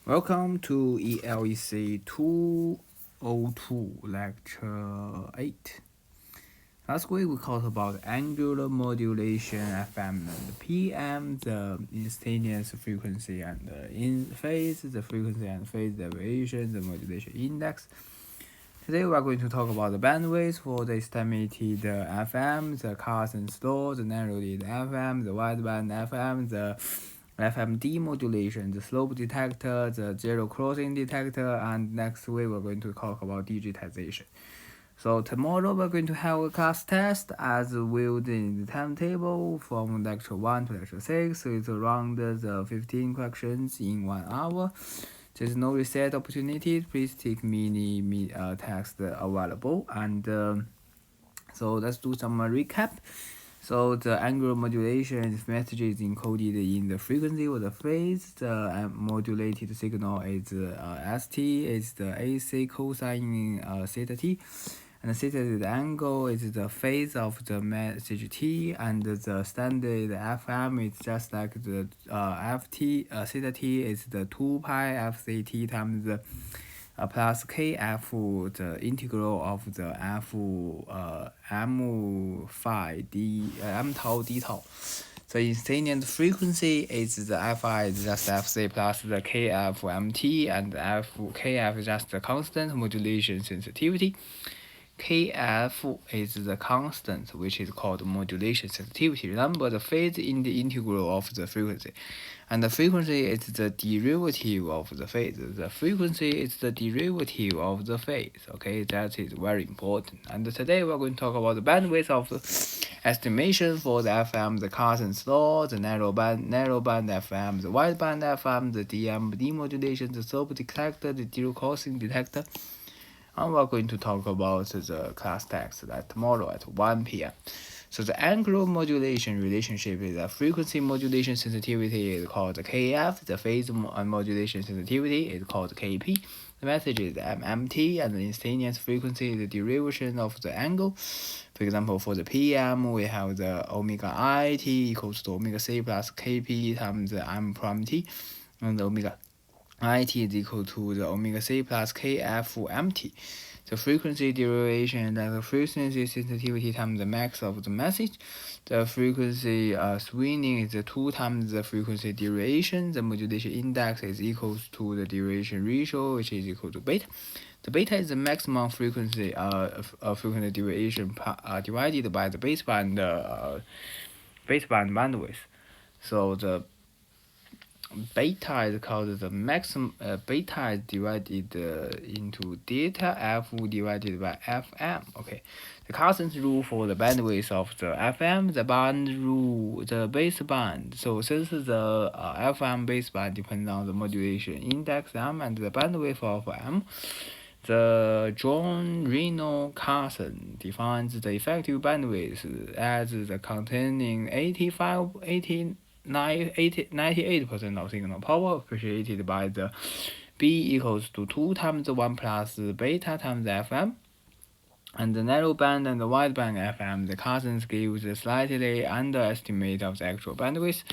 Welcome to Elec202 lecture 8. Last week we talked about angular modulation FM and PM, the instantaneous frequency and in phase, the frequency and phase deviation, the modulation index. Today we are going to talk about the bandwidth for the estimated FM, the Carson's law, the narrowed FM, the wideband FM, the FM demodulation, the slope detector, the zero crossing detector, and next week we're going to talk about digitization. So tomorrow we're going to have a class test as willed in the timetable from lecture 1 to lecture 6. So it's around the 15 questions in 1 hour. There's no reset opportunity. Please take mini text available. And so let's do some recap. So the angular modulation message is encoded in the frequency or the phase. The modulated signal is ST, is the AC cosine theta t. And theta is the angle, is the phase of the message t, and the standard FM is just like the ft, theta t is the 2 pi fct times the plus kf, the integral of the f m phi d m tau d tau. The instantaneous frequency is the fi is just fc plus the kf mt, and kf is just the constant modulation sensitivity. Kf is the constant, which is called modulation sensitivity. Remember the phase in the integral of the frequency, and the frequency is the derivative of the phase. The frequency is the derivative of the phase. Okay, that is very important. And today we're going to talk about the bandwidth of the estimation for the FM, the Carson's law, the narrowband FM, the wideband FM, the demodulation, the slope detector, the zero crossing detector. And we're going to talk about the class text tomorrow at 1 p.m. So the angular modulation relationship is the frequency modulation sensitivity is called KF, the phase modulation sensitivity is called KP. The message is MMT, and the instantaneous frequency is the derivation of the angle. For example, for the PM, we have the omega I t equals to omega c plus KP times the m prime t, and the omega it is equal to the omega c plus kf mt. The frequency derivation and the frequency sensitivity times the max of the message. The frequency swinging is 2 times the frequency duration. The modulation index is equals to the duration ratio, which is equal to beta. The beta is the maximum frequency frequency duration divided by the baseband bandwidth. So the beta is called the maximum. Beta is divided into delta f divided by fm. Okay, the Carson's rule for the bandwidth of the fm, the band rule, the baseband. So since the fm baseband depends on the modulation index m and the bandwidth of m, the John Reno Carson defines the effective bandwidth as the containing 98% of signal power appreciated by the B equals to 2 times 1 plus beta times FM. And the narrowband and the wideband FM, the Carson's gives a slightly underestimate of the actual bandwidth,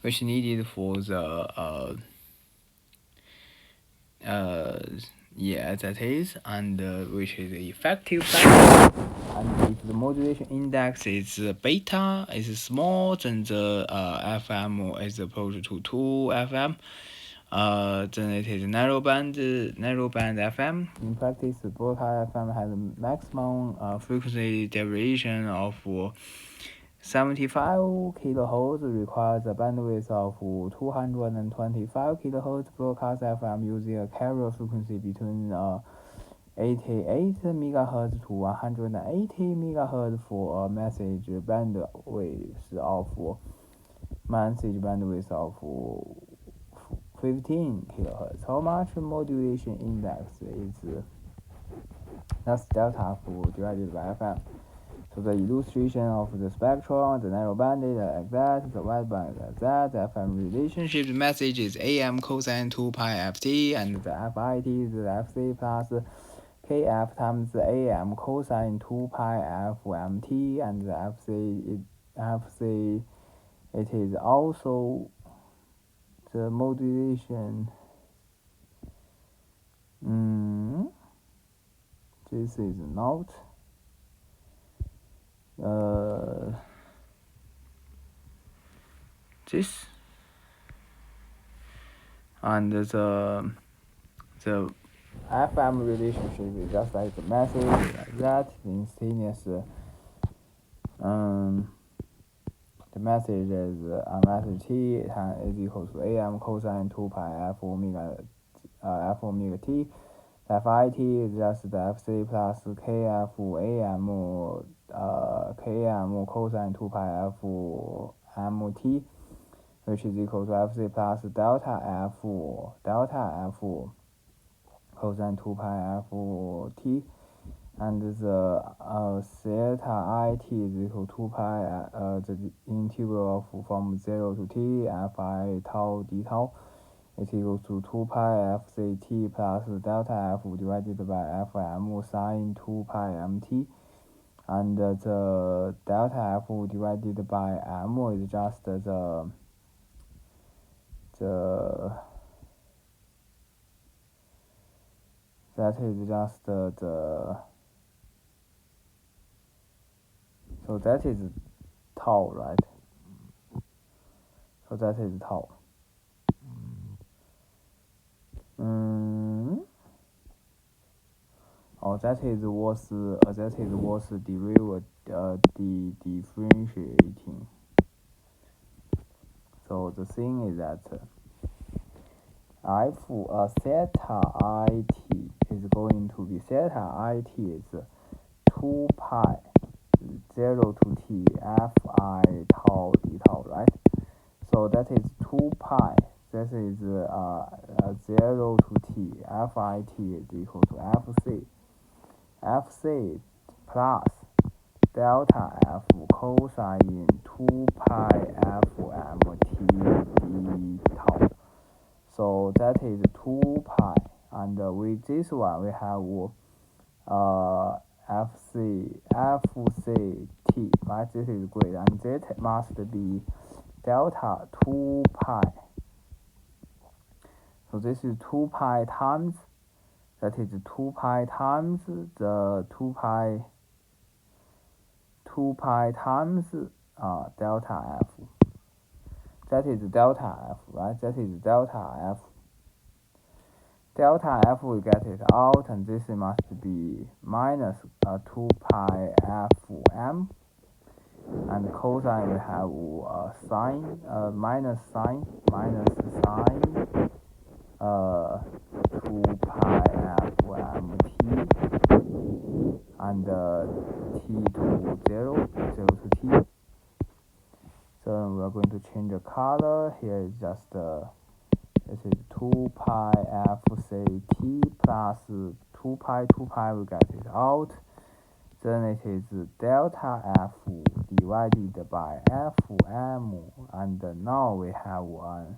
which needed for the that is, and which is effective bandwidth. And if the modulation index is beta is small, then the FM is approach to 2 FM. Then it is narrowband FM. In practice, the broadcast FM has a maximum frequency deviation of 75 kHz, requires a bandwidth of 225 kHz. Broadcast FM using a carrier frequency between 88 MHz to 180 MHz for a message bandwidth of 15 kHz. How much modulation index is that's delta f divided by FM. So the illustration of the spectrum, the narrowband is like that, the wideband is like that. The FM relationship message is AM cosine 2 pi ft, and the FIT is FC plus kf times the AM cosine 2 pi fmt, and the FC it is also the modulation This is not. This and the FM relationship is just like the message like that. Instantaneous. The message is a message t is equal to am cosine 2 pi f omega t. Fit is just the fc plus kf am km cosine 2 pi f mt, which is equal to fc plus delta f cosine 2 pi f t, and the theta it is equal to 2 pi the integral of from 0 to t fi tau d tau is equal to 2 pi fct plus delta f divided by fm sine 2 pi mt, and the delta f divided by m is just that is just so that is tau, right? So that is tau. That is worth differentiating. So the thing is that if theta it is going to be theta it is 2 pi 0 to t fi tau d tau, right? So that is 2 pi. That is 0 to t fit is equal to fc plus delta f cosine 2 pi fmt d tau. So that is 2 pi, and with this one we have fct, right? This is great, and that must be delta 2 pi. So this is 2 pi times, that is 2 pi times the 2 pi times delta f. That is delta f, right? That is delta f. Delta f, we get it out, and this must be minus 2 pi fm, and cosine we have sine minus sine 2 pi fmt, and t to 0 to t. So we are going to change the color. Here is just this is 2 pi fct plus 2 pi, we get it out. Then it is delta f divided by fm, and now we have 1.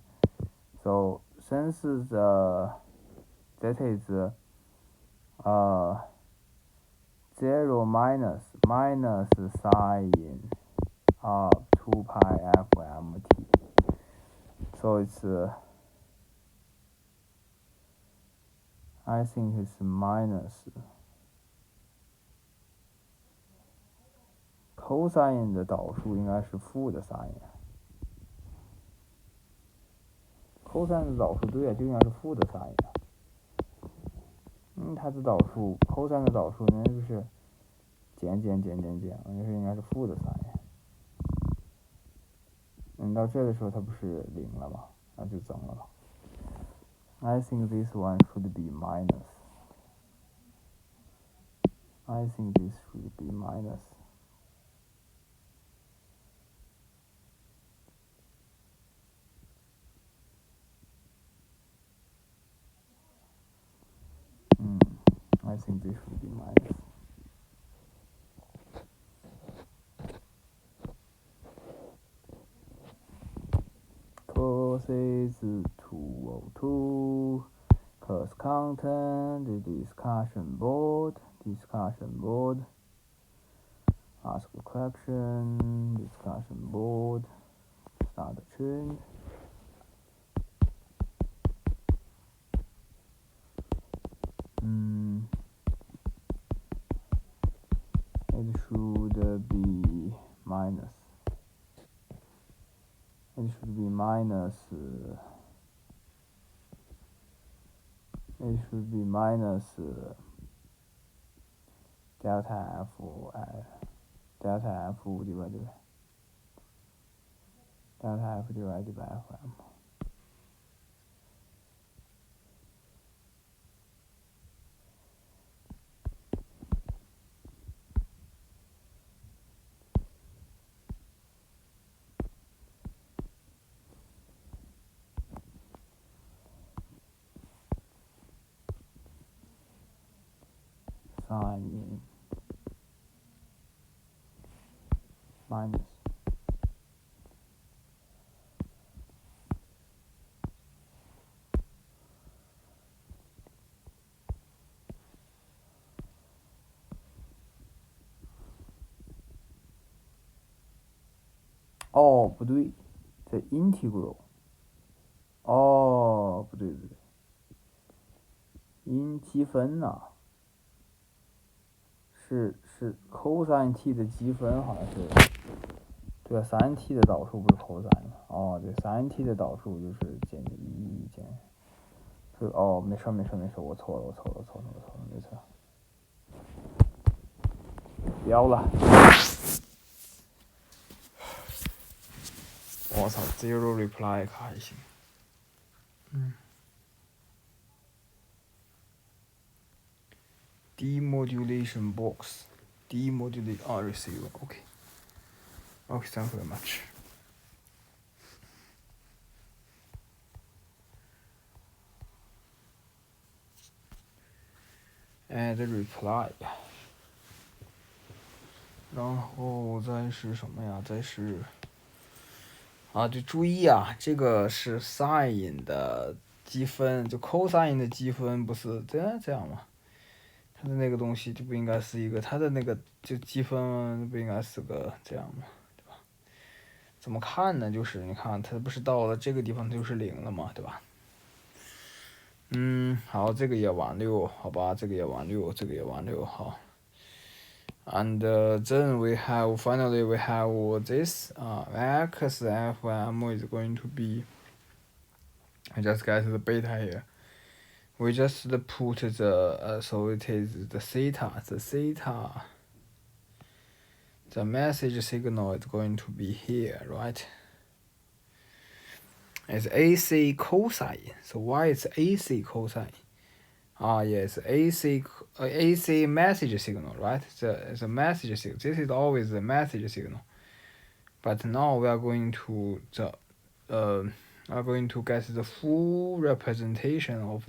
So since that is 0 minus sine of 2 pi fmt, so it's I think it's minus cosine 的导数应该是负的 sin， cosine 的导数对啊，就应该是负的 sin。它的导数 cosine 的导数应该就是减，应该是负的 sin。到这的时候它不是0了吗？那就增了吧。I think this one should be minus. I think this should be minus. I think this should be minus. Course is 202. Course content, the discussion board. Ask a question, discussion board. Start the change. minus delta f divided by fm. Sine in minus不对，这 integral 不对，因积分呐，是 cosine t 的积分，好像是，对啊，sin t 的导数不是 cosine 吗？对，sin t 的导数就是减1减，没事，我错了，没错，标了，我操 ，zero reply 可还行，demodulation box, receiver, okay, thank you very much. Add reply. 然后再是什么呀？再是就注意啊，这个是 sin 的积分，就 cosine 的积分不是这样吗？它的那个东西就不应该是一个，它的那个就积分不应该是个这样吗？对吧？怎么看呢？就是你看它不是到了这个地方它就是0了嘛，对吧？好，这个也往6，好吧，这个也往6，好。And then finally we have this x fm is going to be, I just get the beta here. We just put the so it is the theta, the message signal is going to be here, right? It's AC cosine. So why it's AC cosine? Yes, AC message signal, right? It's a message signal. This is always the message signal. But now we are going to get the full representation of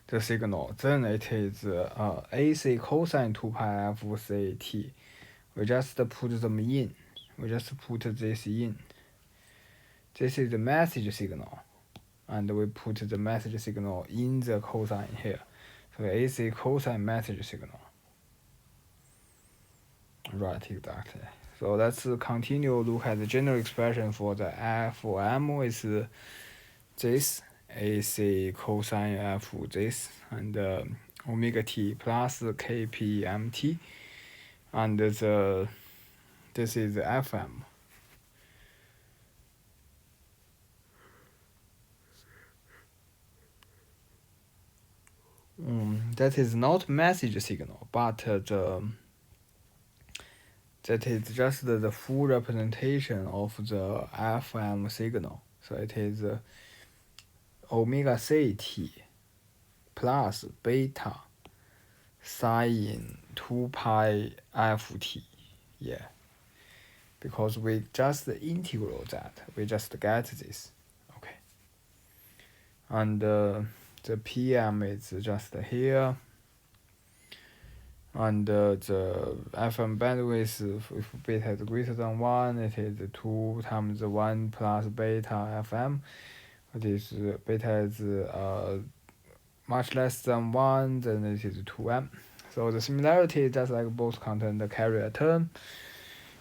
the signal. Then it is AC cosine 2 pi f c t. We just put them in. We just put this in. This is the message signal, and we put the message signal in the cosine here. So AC cosine message signal. Right, exactly. So let's continue look at the general expression for the FM is this AC cosine f this and omega t plus kpmt, and this is the FM. That is not message signal, but that is just the full representation of the FM signal. So it is omega ct plus beta sine 2 pi ft. Yeah, because we just integral that, we just get this. Okay, and the PM is just here, and the FM bandwidth, if beta is greater than 1, it is 2 times 1 plus beta FM. This beta is much less than 1, then it is 2m. So the similarity is just like both contain the carrier term,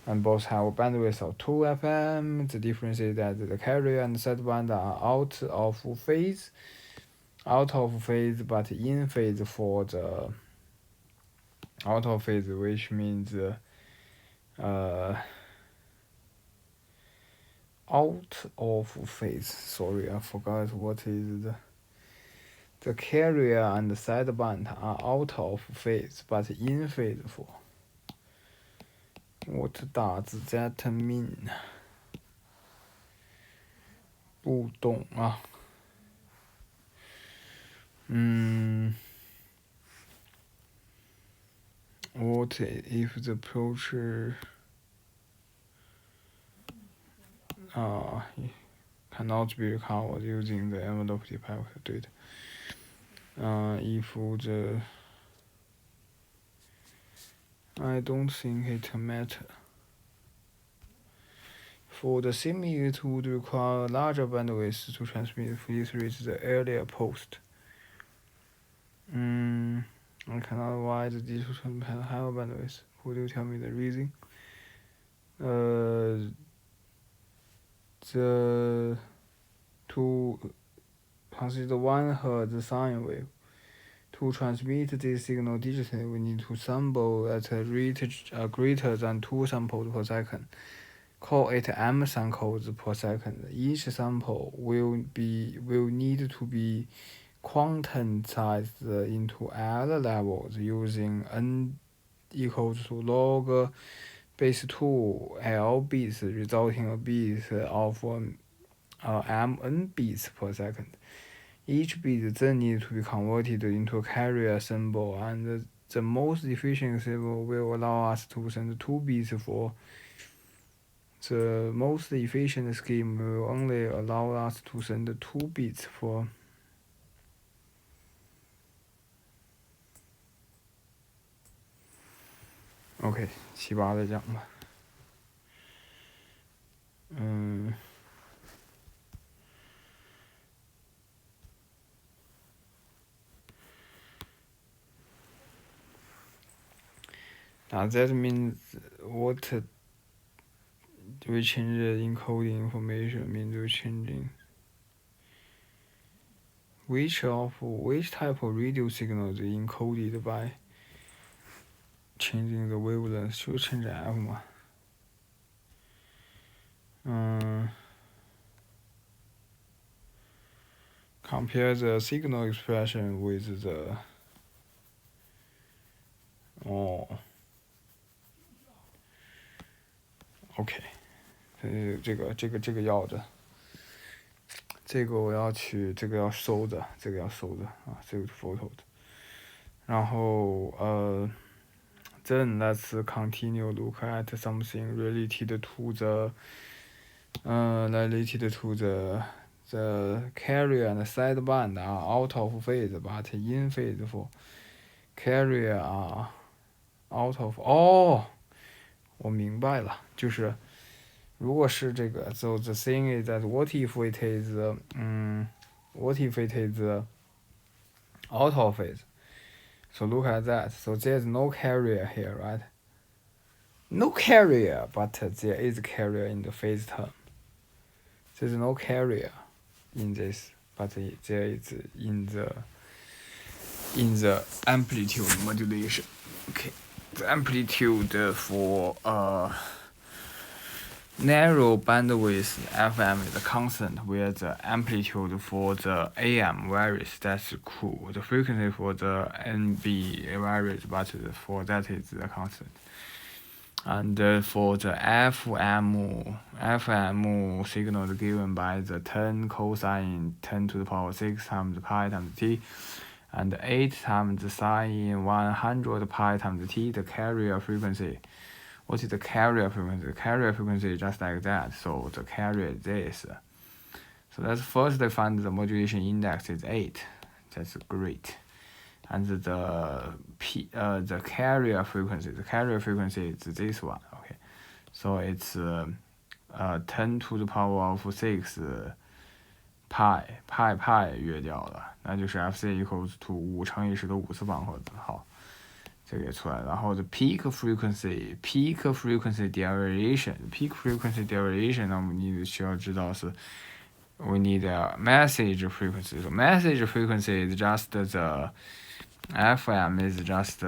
and both have a bandwidth of 2 FM. The difference is that the carrier and sideband are out of phase, but in phase for the out of phase, which means out of phase. Sorry, I forgot what is the carrier and the sideband are out of phase, but in phase 4. What does that mean? 不懂啊。What if the approach cannot be recovered using the envelope pipe? 对的。if the I don't think it matters. For the simulator would require larger bandwidth to transmit, please reach the earlier post. I cannot avoid the digital transmission higher bandwidth. Could you tell me the reason? To consider 1 Hz sine wave. To transmit this signal digitally, we need to sample at a rate greater than 2 samples per second. Call it m samples per second. Each sample will need to be quantized into L levels using n equals to log base 2 L bits, resulting a bit of mn bits per second. Each bit then needs to be converted into a carrier symbol, and the most efficient symbol will allow us to send 2 bits for. The most efficient scheme will only allow us to send 2 bits for. OK， 7、8再讲吧。Now that means what we change the encoding information means we changing which type of radio signal is encoded by changing the wavelength. Should change F 嘛。compare the signal expression with the OK， 这个要着，这个我要去，这个要收着，这个要收着啊，这个 photo 的。然后then let's continue look at something related to the carrier and sideband are out of phase but in phase for carrier are out of 我明白了，就是如果是这个 so the thing is that what if it is out of phase. So look at that. So there's no carrier here, right? No carrier, but there is a carrier in the phase term. There's no carrier in this, but there is in the amplitude modulation. Okay, the amplitude for narrow bandwidth FM is constant, where the amplitude for the AM varies. That's cool. The frequency for the NB varies, but for that is the constant. And for the FM signal is given by the 10 cosine 10 to the power 6 times pi times t, and 8 times sine 100 pi times t, the carrier frequency. What is the carrier frequency? The carrier frequency is just like that. So the carrier is this. So let's first find the modulation index is 8. That's great. And the carrier frequency. The carrier frequency is this one. Okay. So it's 10 to the power of 6 pi 约掉了，那就是 FC equals to 5乘以10的5次方赫兹。好。这个也出来了，然后the peak frequency deviation，那我们需要知道是 we need a message frequency. So message frequency is just the FM is just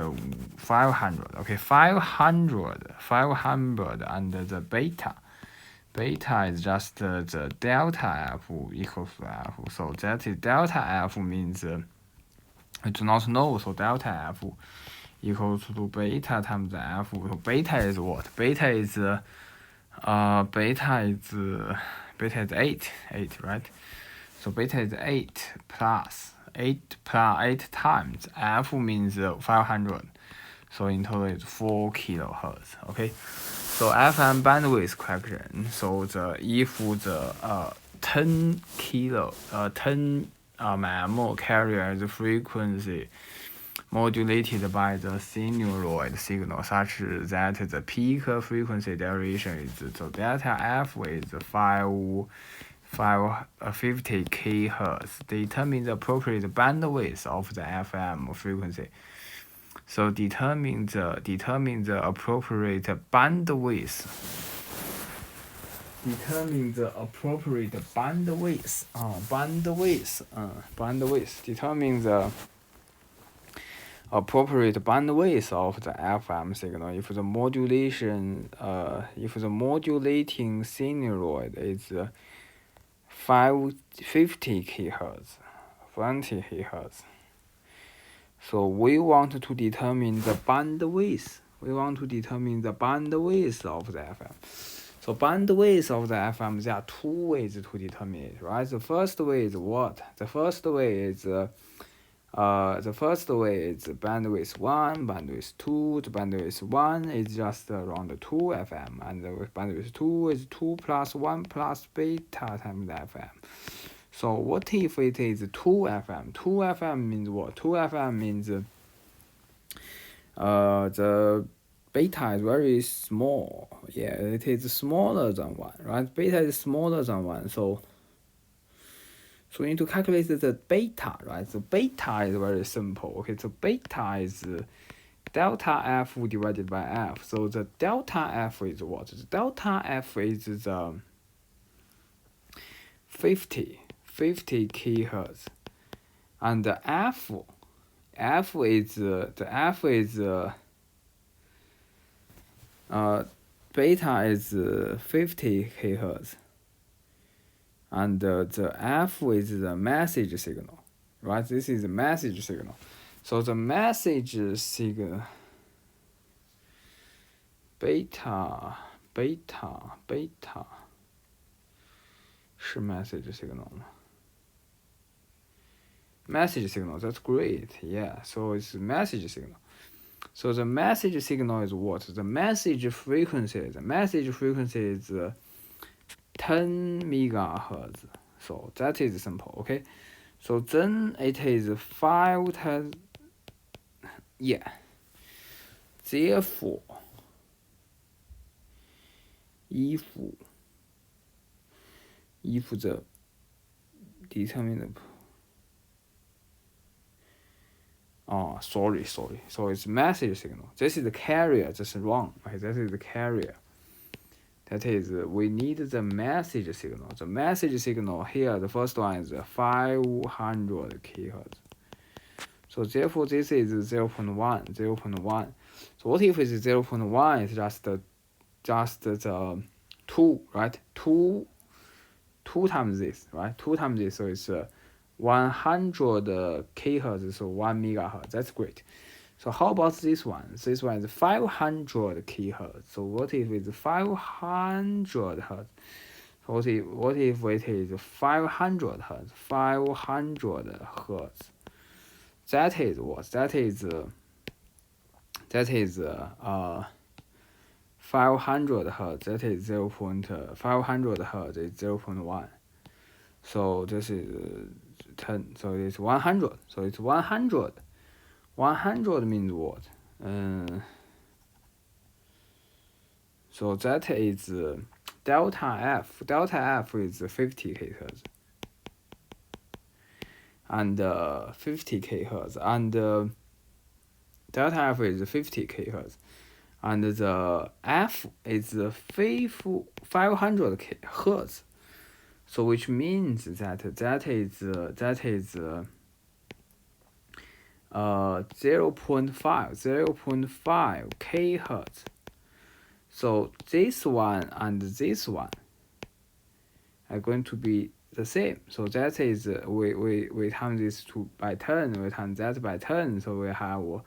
500. Okay, 500 and the beta beta is just the delta f equals to f. So that is delta f means I do not know. So delta f equals to beta times f. So beta is what? Beta is 8, right? So beta is 8 plus 8 times f means 500. So in total it's 4 kilohertz. Okay. So FM bandwidth question. So if the 10 mm carrier is frequency modulated by the sinusoid signal such that the peak frequency duration is so delta f is 50 kHz. Determine the appropriate bandwidth of the FM frequency. So determine the appropriate bandwidth. Determine the appropriate bandwidth. Determine the appropriate bandwidth of the FM signal if the modulating sinusoid is 50 kHz, 20 kHz. So we want to determine the bandwidth. of the FM. So bandwidth of the FM, there are two ways to determine it, right? The first way is what? The first way is bandwidth 1, bandwidth 2. The bandwidth 1 is just around 2 FM, and the bandwidth 2 is 2 plus 1 plus beta times the FM. So what if it is 2 FM? 2 FM means what? 2 FM means the beta is very small. Yeah, it is smaller than 1, right? Beta is smaller than 1, so we need to calculate the beta, right? So beta is very simple. Okay, so beta is delta f divided by f. So the delta f is what? The delta f is the 50 kHz, and the f is beta is 50 kHz, and the f is the message signal, right? This is the message signal. So the message signal beta 是 message signal 吗？ Message signal, that's great. Yeah, so it's message signal. So the message signal is what? The message frequency is 10 megahertz. So that is simple. Okay, so then it is 5 times. Yeah, therefore if the determine sorry. So it's message signal. This is the carrier. This is wrong. Okay, this is the carrier. That is, we need the message signal. The message signal here, the first one is 500 kHz. So therefore, this is 0.1. So what if it's 0.1? It's just the 2, right? 2 times this, right? 2 times this, so it's 100 kHz, so 1 megahertz. That's great. So how about this one? This one is 500 kHz. So what if it's 500 hertz? So what if it is 500 hertz? 500 hertz. That is what? That is 500 hertz. That is 500 hertz is 0.1. So this is 10. So it's 100. So it's 100. 100 means what? So that is delta f. Delta f is 50 kHz. And 50 kHz. And delta f is 50 kHz. And the f is 500 hertz. So which means that is 0.5 kHz. So this one and this one, are going to be the same. So that is we times this by 10, we times that by 10, so we have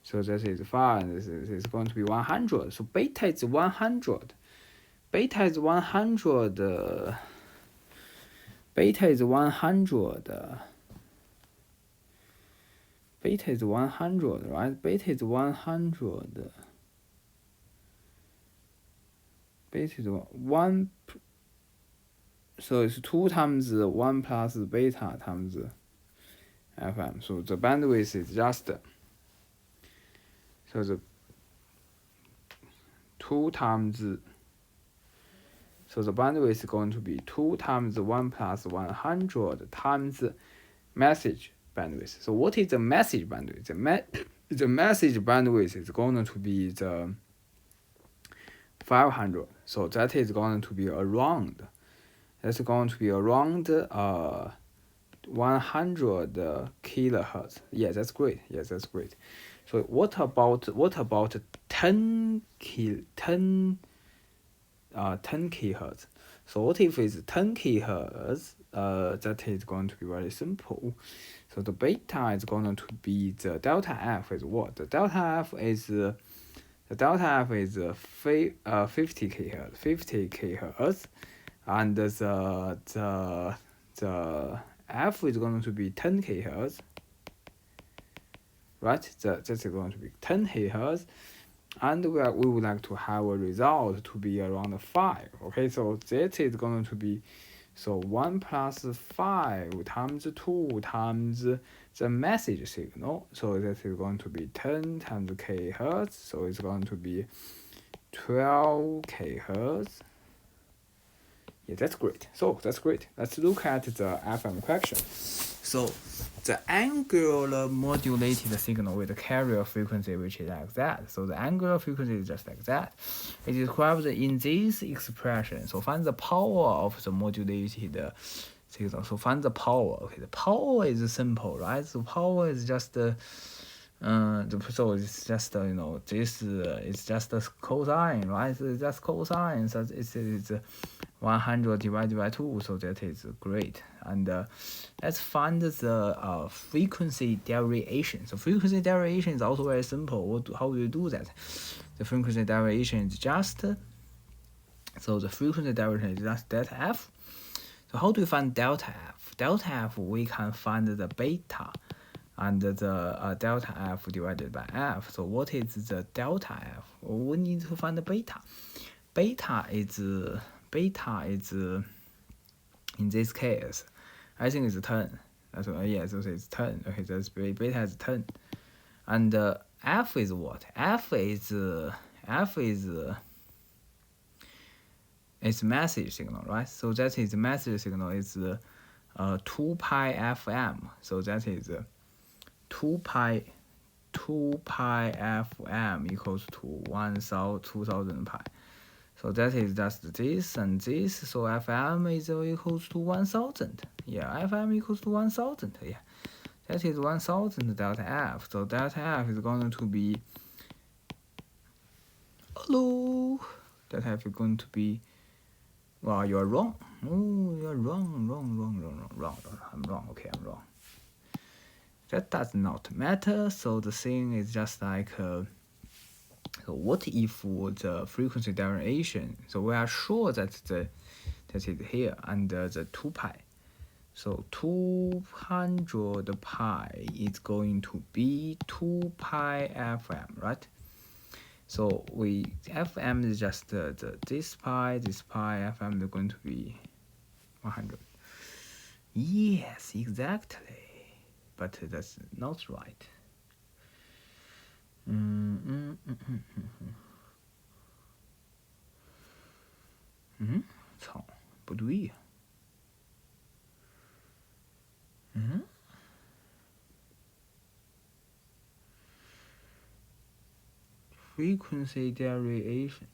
so that is 5, this is going to be 100. So beta is 100. Beta is 100. Beta is 100. Beta is 100, right? Beta is 100. Beta is 1. So it's 2 times 1 plus beta times FM. So the bandwidth is just, so the 2 times, so the bandwidth is going to be 2 times 1 plus 100 times message bandwidth. So what is the message bandwidth? The message bandwidth is going to be the 500. So that is going to be around. That's going to be around 100 kilohertz. Yeah, that's great. Yes, that's great. So what about 10 kilohertz? So what if it's 10 kilohertz? That is going to be very simple. So the beta is going to be the delta F is what? The delta F is 50 kilohertz. 50 kilohertz. And the F is going to be 10 kilohertz, right? That's going to be 10 kilohertz, and we would like to have a result to be around 5. Okay, so that is going to be, so 1 plus 5 times 2 times the message signal. So that is going to be 10 times kilohertz. So it's going to be 12 kilohertz. Yeah, that's great. So that's great. Let's look at the FM question. So the angular modulated signal with the carrier frequency, which is like that. So the angular frequency is just like that. It is described in this expression. So find the power of the modulated signal. So find the power. Okay, the power is simple, right? So power is just so it's just this it's just a cosine, right? So it's just cosine. So it's 100 divided by 2. So that is great. And let's find the frequency derivation. So frequency derivation is also very simple. How do you do that? The frequency derivation is just the frequency derivation is just delta F. So how do we find delta F? Delta F, we can find the beta and the delta F divided by F. So what is the delta F? We need to find the beta. Beta is in this case, I think it's 10. That's what, yeah, so it's 10. Okay, that's beta is 10. And F is what? F is it's message signal, right? So that is message signal is 2 pi FM. So that is 2 pi FM equals to 2000 pi. So that is just this and this. So FM is equals to 1000. Yeah, FM equals to 1000. Yeah, that is 1000 delta F. So delta F is going to be, hello, delta F is going to be, well, you are wrong. Oh, you are wrong. I'm wrong. Okay, I'm wrong. That does not matter. So the thing is just like, so what if the frequency derivation? So we are sure that that is here under the 2 pi. So 200 pi is going to be 2 pi FM, right? So FM is just this pi, FM is going to be 100. Yes, exactly. But that's not right.操，不对呀。Frequency derivation.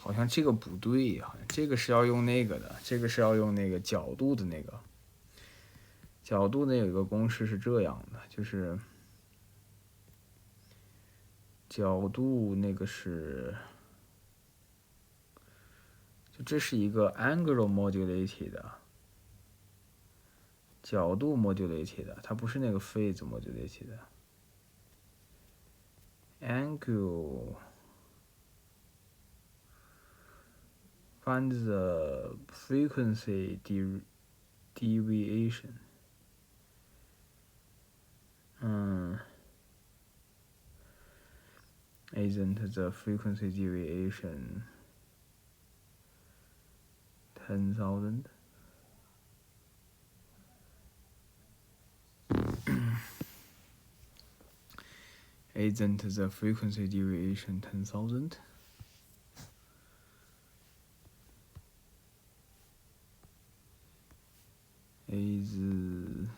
好像这个不对，好像这个是要用那个的，这个是要用那个角度的那个。角度呢有一个公式是这样的，就是角度那个是，就这是一个 angle modulated 的，角度 modulated 的，它不是那个 phase modulated 的。angle find the frequency deviation. Isn't the frequency deviation 10,000? Isn't the frequency deviation 10,000? Isn't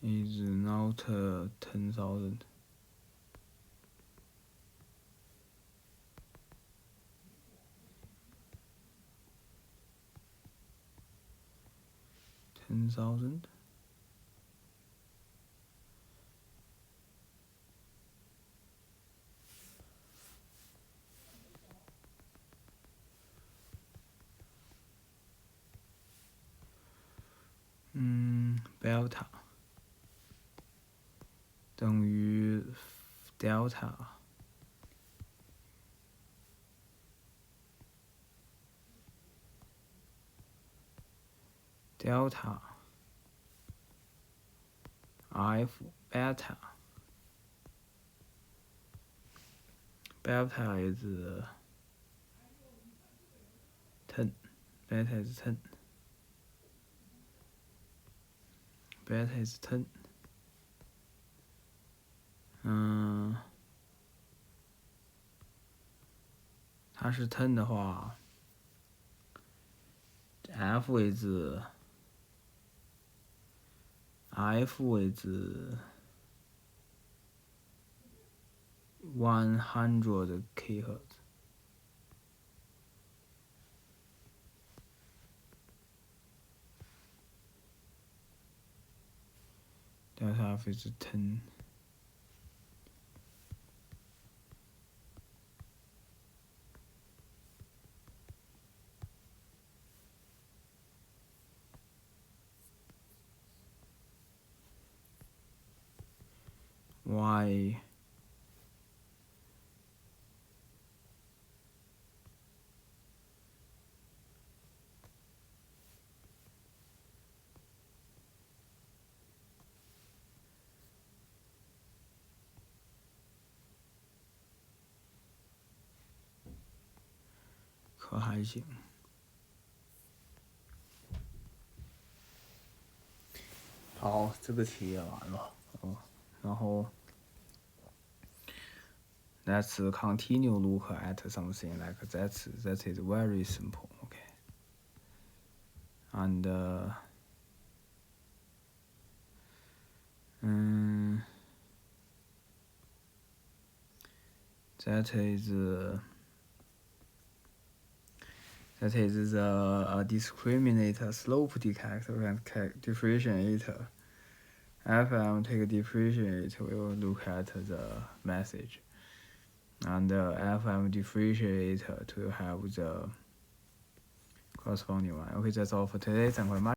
is not 10,000. $10,000. Delta 等于 delta F beta. Beta is 10. Beta is 10. Beta is 10. 它是 10 的话 F is 100 kHz. Delta F is 10. Y可还行。好，这个题也完了。然后 let's continue look at something like that is very simple. Okay. And that is the discriminator slope detector and differentiator. FM take differentiate, we'll look at the message. And FM differentiator to have the corresponding one. Okay, that's all for today. Thank you very much.